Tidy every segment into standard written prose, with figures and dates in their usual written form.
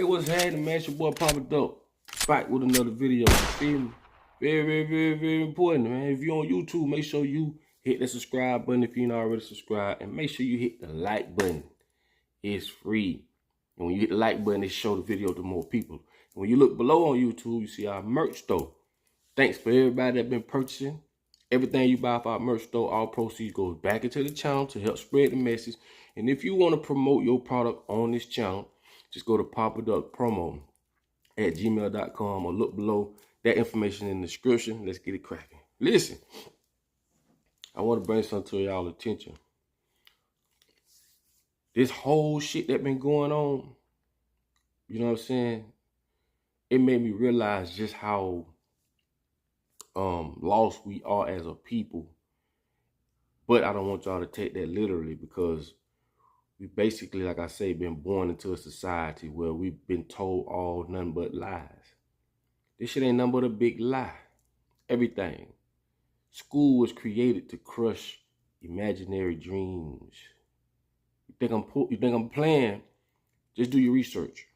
Hey, what's happening, man? It's your boy Papa Dope. Back with another video. You feel me? Very important, man. If you're on YouTube, make sure you hit the subscribe button if you're not already subscribed. And make sure you hit the like button. It's free. And when you hit the like button, it show the video to more people. And when you look below on YouTube, you see our merch store. Thanks for everybody that's been purchasing. Everything you buy off our merch store, all proceeds goes back into the channel to help spread the message. And if you want to promote your product on this channel, just go to papaduckpromo@gmail.com or look below that information in the description. Let's get it cracking. Listen, I want to bring something to y'all attention. This whole shit that been going on, you know what I'm saying? It made me realize just how lost we are as a people. But I don't want y'all to take that literally, because we basically, like I say, been born into a society where we've been told all nothing but lies. This shit ain't nothing but a big lie. Everything. School was created to crush imaginary dreams. You think I'm playing? Just do your research.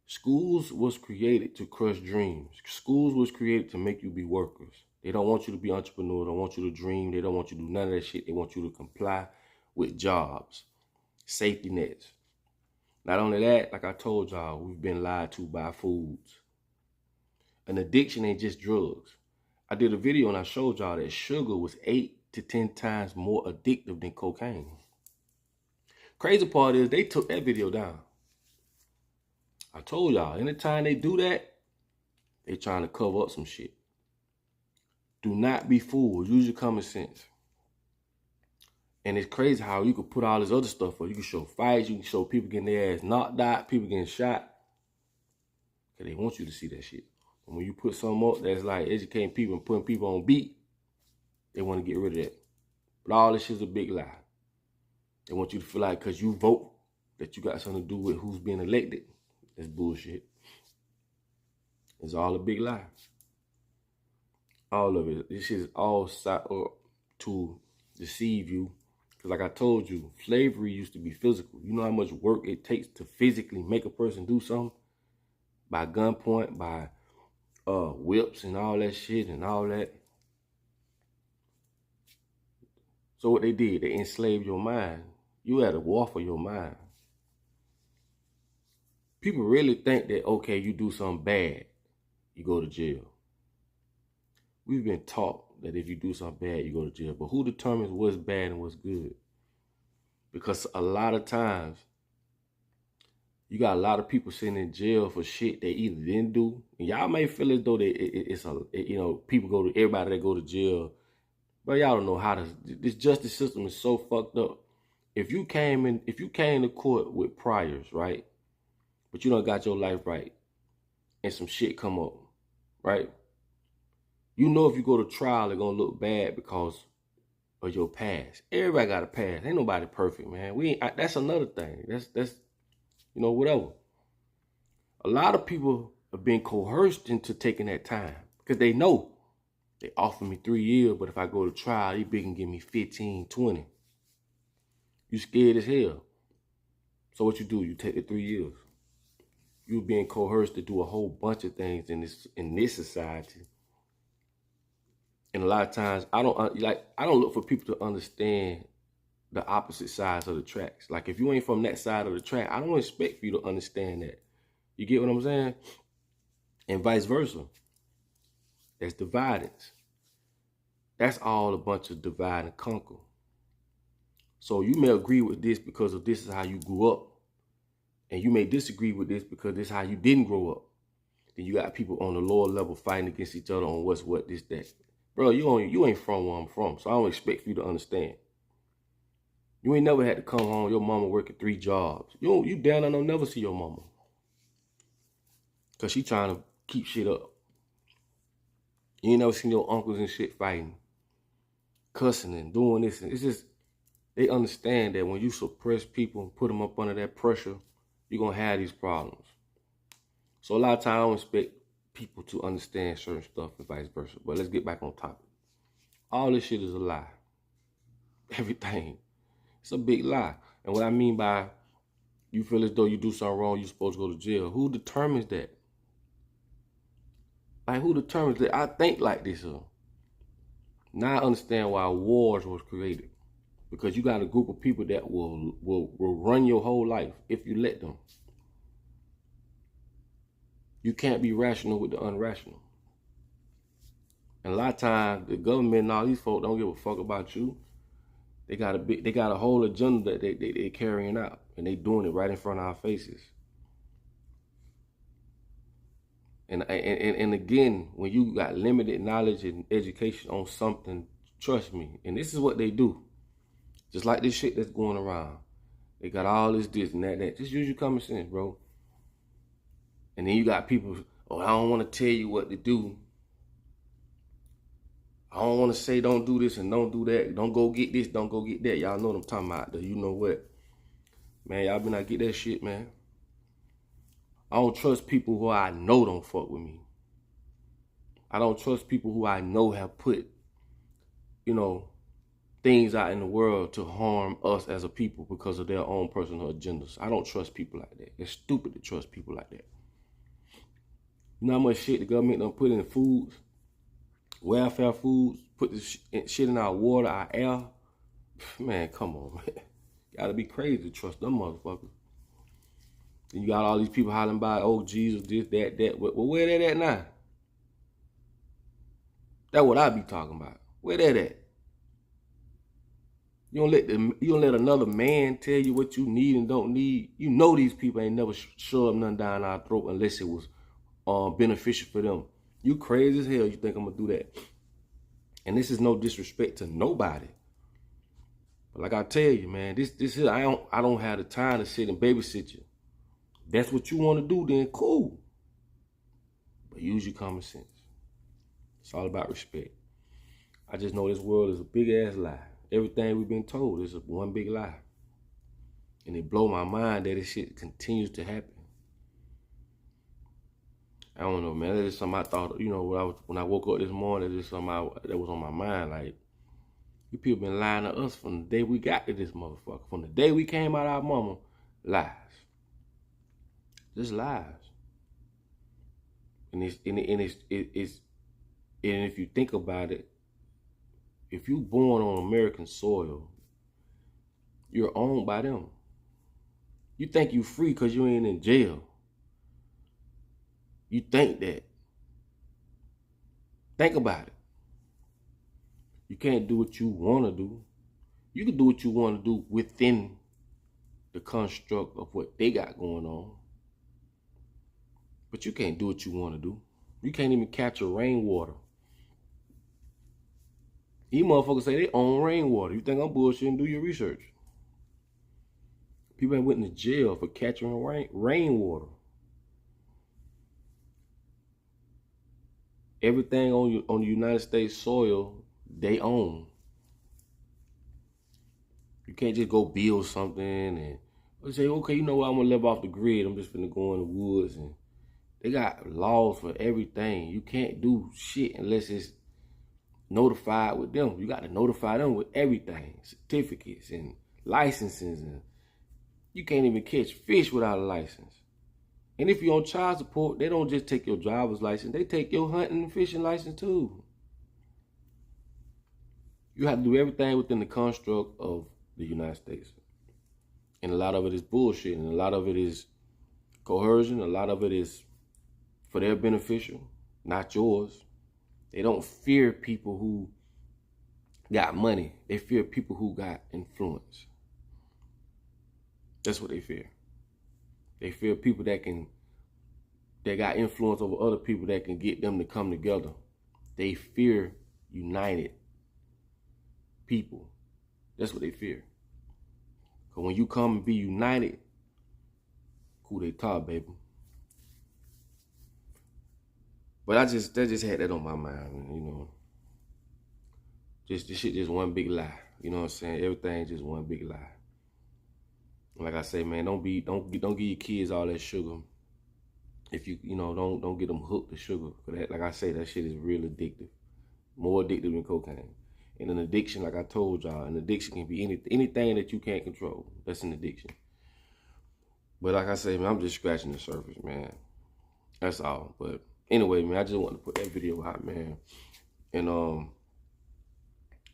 Schools was created to crush dreams. Schools was created to make you be workers. They don't want you to be entrepreneur. They don't want you to dream. They don't want you to do none of that shit. They want you to comply with jobs, safety nets. Not only that, like I told y'all, we've been lied to by foods. An addiction ain't just drugs. I did a video and I showed y'all that sugar was 8 to 10 times more addictive than cocaine. Crazy part is they took that video down. I told y'all, anytime they do that, they trying to cover up some shit. Do not be fooled. Use your common sense. And it's crazy how you could put all this other stuff up. You can show fights. You can show people getting their ass knocked out, people getting shot. Because they want you to see that shit. And when you put something up that's like educating people and putting people on beat, they want to get rid of that. But all this shit's a big lie. They want you to feel like because you vote that you got something to do with who's being elected. That's bullshit. It's all a big lie. All of it. This shit is all set up to deceive you. Because like I told you, slavery used to be physical. You know how much work it takes to physically make a person do something? By gunpoint, by whips and all that shit and all that. So what they did, they enslaved your mind. You had a war for your mind. People really think that, okay, you do something bad, you go to jail. We've been taught that if you do something bad, you go to jail. But who determines what's bad and what's good? Because a lot of times, you got a lot of people sitting in jail for shit they either didn't do. And y'all may feel as though people go to, everybody that go to jail. But y'all don't know how this justice system is so fucked up. If you came to court with priors, right? But you done got your life right, and some shit come up, right? You know if you go to trial, it's gonna look bad because of your past. Everybody got a past. Ain't nobody perfect, man. That's another thing. That's whatever. A lot of people have been coerced into taking that time because they know they offer me 3 years, but if I go to trial, they can give me 15, 20. You scared as hell. So what you do? You take the 3 years. You're being coerced to do a whole bunch of things in this society. And a lot of times, I don't look for people to understand the opposite sides of the tracks. Like if you ain't from that side of the track, I don't expect for you to understand that. You get what I'm saying? And vice versa. That's dividance. That's all a bunch of divide and conquer. So you may agree with this because of this is how you grew up. And you may disagree with this because this is how you didn't grow up. Then you got people on the lower level fighting against each other on what's what, this, that. Bro, you ain't from where I'm from, so I don't expect for you to understand. You ain't never had to come home, your mama working 3 jobs. You down there don't never see your mama. Because she trying to keep shit up. You ain't never seen your uncles and shit fighting, cussing and doing this. And it's just, they understand that when you suppress people and put them up under that pressure, you're going to have these problems. So a lot of times I don't expect people to understand certain stuff and vice versa. But let's get back on topic. All this shit is a lie. Everything. It's a big lie. And what I mean by You feel as though you do something wrong, you're supposed to go to jail. Who determines that? Like, who determines that? I think like this. Now I understand why wars was created. Because you got a group of people that will run your whole life if you let them. You can't be rational with the unrational. And a lot of times, the government and all these folks don't give a fuck about you. They got a whole agenda that they carrying out, and they doing it right in front of our faces. And again, when you got limited knowledge and education on something, trust me, and this is what they do. Just like this shit that's going around. They got all this and that. Just use your common sense, bro. And then you got people, oh, I don't want to tell you what to do. I don't want to say don't do this and don't do that. Don't go get this, don't go get that. Y'all know what I'm talking about. Though. You know what? Man, y'all better not get that shit, man. I don't trust people who I know don't fuck with me. I don't trust people who I know have put, things out in the world to harm us as a people because of their own personal agendas. I don't trust people like that. It's stupid to trust people like that. You know how much shit the government done put in the foods? Welfare foods, put this shit in our water, our air. Man, come on, man. Gotta be crazy to trust them motherfuckers. And you got all these people hollering about, oh, Jesus, this, that. Well, where that at now? That's what I be talking about. Where that at? You don't let another man tell you what you need and don't need. You know these people ain't never shoved nothing down our throat unless it was beneficial for them. You crazy as hell. You think I'm gonna do that? And this is no disrespect to nobody. But like I tell you, man, this here I don't have the time to sit and babysit you. That's what you want to do, then cool. But use your common sense. It's all about respect. I just know this world is a big ass lie. Everything we've been told is one big lie. And it blow my mind that this shit continues to happen. I don't know, man. That is something I thought, when I woke up this morning, that is something that was on my mind. Like, you people been lying to us from the day we got to this motherfucker. From the day we came out of our mama, lies. Just lies. And if you think about it, if you born on American soil, you're owned by them. You think you free because you ain't in jail. You think that. Think about it. You can't do what you want to do. You can do what you want to do within the construct of what they got going on. But you can't do what you want to do. You can't even capture rainwater. These motherfuckers say they own rainwater. You think I'm bullshitting? Do your research. People ain't went to jail for capturing rainwater. Everything on the United States soil, they own. You can't just go build something and say, okay, you know what, I'm gonna live off the grid. I'm just gonna go in the woods. And they got laws for everything. You can't do shit unless it's notified with them. You got to notify them with everything, certificates and licenses, and you can't even catch fish without a license. And if you're on child support, they don't just take your driver's license, they take your hunting and fishing license too. You have to do everything within the construct of the United States. And a lot of it is bullshit, and a lot of it is coercion, a lot of it is for their beneficial, not yours. They don't fear people who got money. They fear people who got influence. That's what they fear. They fear people that got influence over other people that can get them to come together. They fear united people. That's what they fear. Because when you come and be united, coup d'etat, baby. But I just had that on my mind, Just this shit just one big lie. You know what I'm saying? Everything just one big lie. Like I say, man, don't give your kids all that sugar. If don't get them hooked to sugar. Cause like I say, that shit is real addictive. More addictive than cocaine. And an addiction, like I told y'all, an addiction can be anything that you can't control. That's an addiction. But like I say, man, I'm just scratching the surface, man. That's all. But anyway, man, I just wanted to put that video out, man. And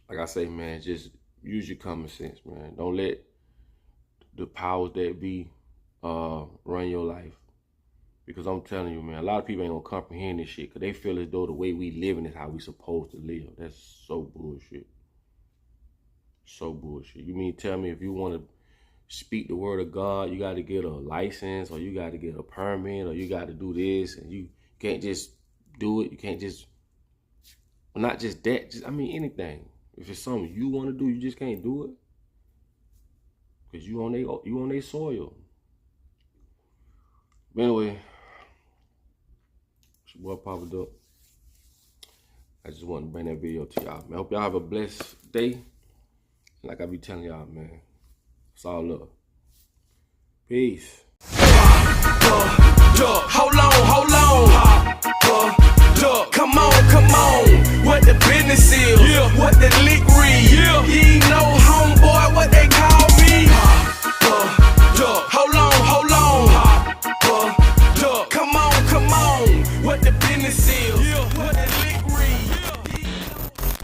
like I say, man, just use your common sense, man. Don't let the powers that be run your life. Because I'm telling you, man, a lot of people ain't gonna comprehend this shit because they feel as though the way we living is how we supposed to live. That's so bullshit. So bullshit. You mean tell me if you want to speak the word of God, you got to get a license or you got to get a permit or you got to do this and you can't just do it. You can't just, well, not just that, just, I mean, anything. If it's something you want to do, you just can't do it. Because you on their soil. But anyway, it's your boy Papa Duck. I just wanted to bring that video to y'all, man. Hope y'all have a blessed day. Like I be telling y'all, man, it's all love. Peace. Hold on. Come on. What the business is, what the lick read. You ain't